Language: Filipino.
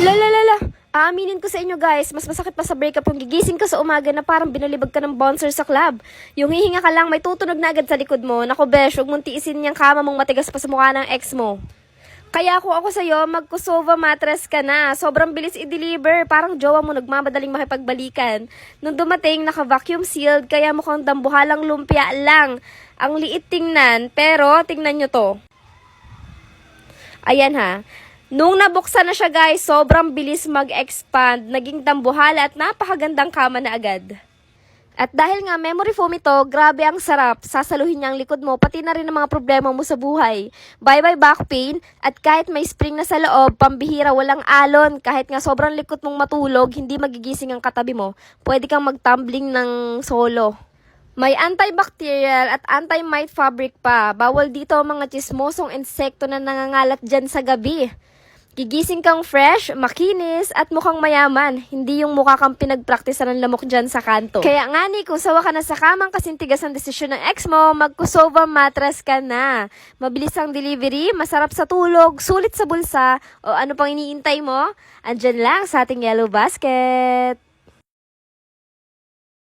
Lalalala! Aaminin ko sa inyo guys, mas masakit pa sa breakup yung gigising ka sa umaga na parang binalibag ka ng bouncer sa club. Yung hihinga ka lang, may tutunog na agad sa likod mo. Naku besh, huwag mong tiisin niyang kama mong matigas pa sa mukha ng ex mo. Kaya kung ako sa'yo, mag-Kusova mattress ka na. Sobrang bilis i-deliver. Parang jowa mo nagmamadaling makipagbalikan. Nung dumating, naka-vacuum sealed, kaya mukhang dambuhalang lumpia lang. Ang liit tingnan, pero tingnan nyo to. Ayan ha. Nung nabuksan na siya guys, sobrang bilis mag-expand. Naging dambuhala at napakagandang kama na agad. At dahil nga memory foam ito, grabe ang sarap. Sasaluhin niya ang likod mo, pati na rin ang mga problema mo sa buhay. Bye-bye back pain, at kahit may spring na sa loob, pambihira, walang alon. Kahit nga sobrang likot mong matulog, hindi magigising ang katabi mo. Pwede kang mag-tumbling ng solo. May antibacterial at anti-mite fabric pa. Bawal dito ang mga chismosong insekto na nangangalat dyan sa gabi. Gigising kang fresh, makinis, at mukhang mayaman. Hindi yung mukha kang pinagpraktisan ng lamok dyan sa kanto. Kaya nga ni, kung sawa ka na sa kamang kasintigas ng desisyon ng ex mo, mag-Kusova mattress ka na. Mabilis ang delivery, masarap sa tulog, sulit sa bulsa, o ano pang iniintay mo? Andyan lang sa ating Yellow Basket.